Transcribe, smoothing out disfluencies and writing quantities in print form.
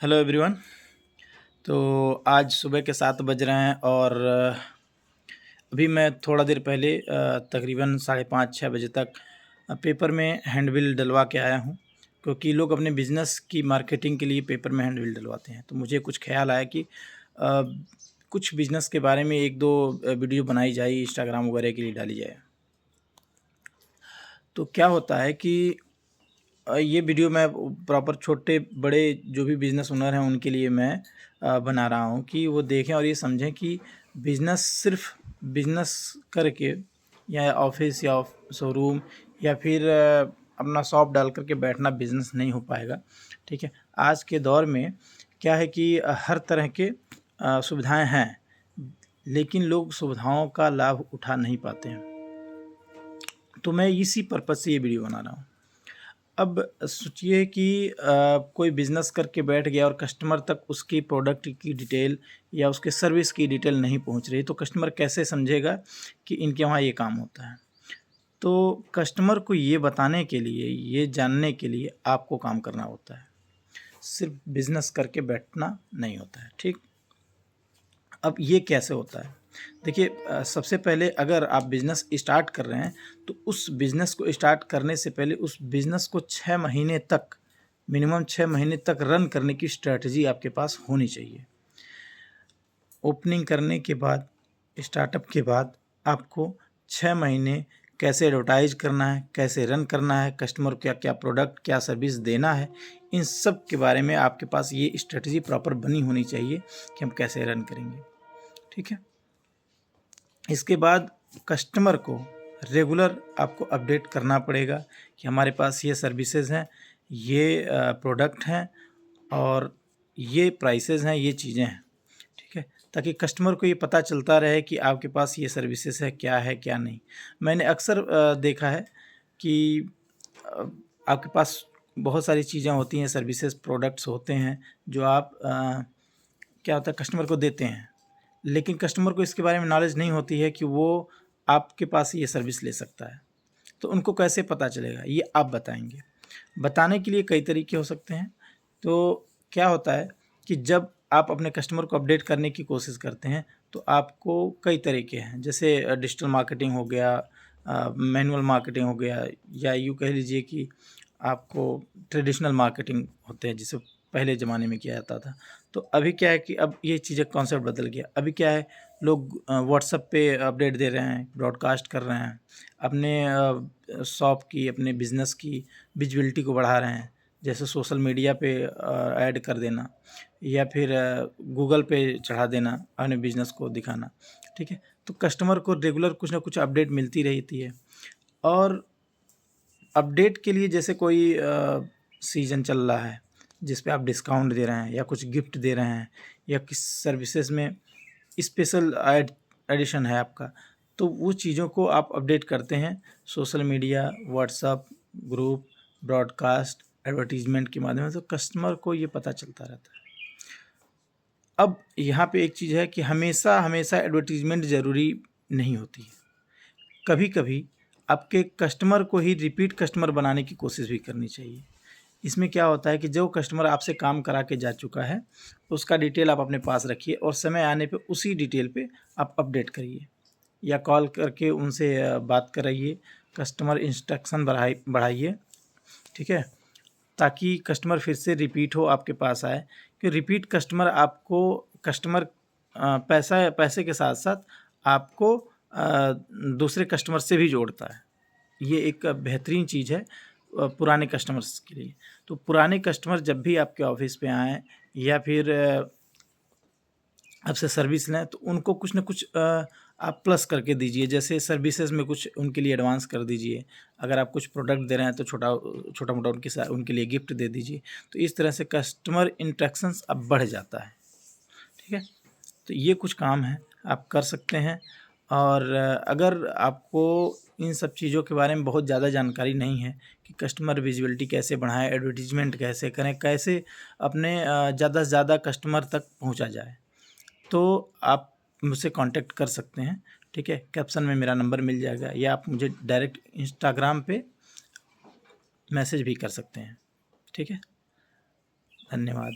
Hello everyone. तो आज सुबह के 7 बज रहे हैं और अभी मैं थोड़ा देर पहले तकरीबन 5:30-6 बजे तक पेपर में हैंडबिल डलवा के आया हूँ, क्योंकि लोग अपने बिज़नेस की मार्केटिंग के लिए पेपर में हैंडबिल डलवाते हैं। तो मुझे कुछ ख़्याल आया कि कुछ बिज़नेस के बारे में 1-2 वीडियो बनाई जाए, इंस्टाग्राम वगैरह के लिए डाली जाए। तो क्या होता है कि ये वीडियो मैं प्रॉपर छोटे बड़े जो भी बिज़नेस ओनर हैं उनके लिए मैं बना रहा हूँ कि वो देखें और ये समझें कि बिज़नेस सिर्फ बिज़नेस करके या ऑफिस या शोरूम या फिर अपना शॉप डाल करके बैठना बिज़नेस नहीं हो पाएगा। ठीक है, आज के दौर में क्या है कि हर तरह के सुविधाएं हैं, लेकिन लोग सुविधाओं का लाभ उठा नहीं पाते हैं। तो मैं इसी पर्पज़ से ये वीडियो बना रहा हूँ। अब सोचिए कि कोई बिज़नेस करके बैठ गया और कस्टमर तक उसकी प्रोडक्ट की डिटेल या उसके सर्विस की डिटेल नहीं पहुंच रही, तो कस्टमर कैसे समझेगा कि इनके वहाँ ये काम होता है। तो कस्टमर को ये बताने के लिए, ये जानने के लिए आपको काम करना होता है, सिर्फ बिज़नेस करके बैठना नहीं होता है। ठीक, अब ये कैसे होता है? देखिए, सबसे पहले अगर आप बिज़नेस स्टार्ट कर रहे हैं तो उस बिज़नेस को स्टार्ट करने से पहले उस बिज़नेस को 6 महीने तक, मिनिमम 6 महीने तक रन करने की स्ट्रैटेजी आपके पास होनी चाहिए। ओपनिंग करने के बाद, स्टार्टअप के बाद आपको 6 महीने कैसे एडवर्टाइज़ करना है, कैसे रन करना है, कस्टमर को क्या-क्या प्रोडक्ट, क्या सर्विस देना है, इन सब के बारे में आपके पास ये स्ट्रैटेजी प्रॉपर बनी होनी चाहिए कि हम कैसे रन करेंगे। ठीक है? इसके बाद कस्टमर को रेगुलर आपको अपडेट करना पड़ेगा कि हमारे पास ये सर्विसेज हैं, ये प्रोडक्ट हैं और ये प्राइसेस हैं, ये चीज़ें हैं। ठीक है? ताकि कस्टमर को ये पता चलता रहे कि आपके पास ये सर्विसेज है, क्या नहीं। मैंने अक्सर देखा है कि अ, आपके पास बहुत सारी चीज़ें होती हैं, सर्विसेज, प्रोडक्ट्स होते हैं जो आप क्या होता है कस्टमर को देते हैं, लेकिन कस्टमर को इसके बारे में नॉलेज नहीं होती है कि वो आपके पास ये सर्विस ले सकता है। तो उनको कैसे पता चलेगा, ये आप बताएँगे। बताने के लिए कई तरीके हो सकते हैं। तो क्या होता है कि जब आप अपने कस्टमर को अपडेट करने की कोशिश करते हैं, तो आपको कई तरीके हैं। जैसे डिजिटल मार्केटिंग हो गया, मैनुअल मार्केटिंग हो गया, या यूँ कह लीजिए कि आपको ट्रेडिशनल मार्केटिंग होते हैं, जिसे पहले ज़माने में किया जाता था। तो अभी क्या है कि अब ये चीज़ें, कॉन्सेप्ट बदल गया। अभी क्या है, लोग व्हाट्सएप पे अपडेट दे रहे हैं, ब्रॉडकास्ट कर रहे हैं, अपने शॉप की, अपने बिज़नेस की विजिबिलिटी को बढ़ा रहे हैं। जैसे सोशल मीडिया पे ऐड कर देना या फिर गूगल पे चढ़ा देना, अपने बिज़नेस को दिखाना। ठीक है? तो कस्टमर को रेगुलर कुछ ना कुछ अपडेट मिलती रहती है। और अपडेट के लिए जैसे कोई सीज़न चल रहा है जिस पे आप डिस्काउंट दे रहे हैं या कुछ गिफ्ट दे रहे हैं या किस सर्विसेज में स्पेशल एडिशन है आपका, तो वो चीज़ों को आप अपडेट करते हैं social media, WhatsApp group, broadcast, advertisement के माध्यम से। तो कस्टमर को ये पता चलता रहता है। अब यहाँ पे एक चीज़ है कि हमेशा हमेशा एडवर्टीजमेंट ज़रूरी नहीं होती है। कभी-कभी आपके कस्टमर को ही रिपीट कस्टमर बनाने की कोशिश भी करनी चाहिए। इसमें क्या होता है कि जो कस्टमर आपसे काम करा के जा चुका है, उसका डिटेल आप अपने पास रखिए और समय आने पे उसी डिटेल पे आप अपडेट करिए या कॉल करके उनसे बात कराइए, कस्टमर इंस्ट्रक्शन बढ़ाइए। ठीक है? ताकि कस्टमर फिर से रिपीट हो, आपके पास आए, कि रिपीट कस्टमर आपको, कस्टमर पैसे के साथ-साथ आपको दूसरे कस्टमर से भी जोड़ता है। ये एक बेहतरीन चीज़ है पुराने कस्टमर्स के लिए। तो पुराने कस्टमर जब भी आपके ऑफ़िस पे आएँ या फिर आपसे सर्विस लें, तो उनको कुछ न कुछ आप प्लस करके दीजिए। जैसे सर्विसेज़ में कुछ उनके लिए एडवांस कर दीजिए। अगर आप कुछ प्रोडक्ट दे रहे हैं तो छोटा-मोटा उनके लिए गिफ्ट दे दीजिए। तो इस तरह से कस्टमर इंटरेक्शंस अब बढ़ जाता है। ठीक है? तो ये कुछ काम है, आप कर सकते हैं। और अगर आपको इन सब चीज़ों के बारे में बहुत ज़्यादा जानकारी नहीं है कि कस्टमर विजिबिलिटी कैसे बढ़ाएँ, एडवर्टाइज़मेंट कैसे करें, कैसे अपने ज़्यादा से ज़्यादा कस्टमर तक पहुँचा जाए, तो आप मुझसे कांटेक्ट कर सकते हैं। ठीक है? कैप्शन में मेरा नंबर मिल जाएगा या आप मुझे डायरेक्ट इंस्टाग्राम पे मैसेज भी कर सकते हैं। ठीक है? धन्यवाद।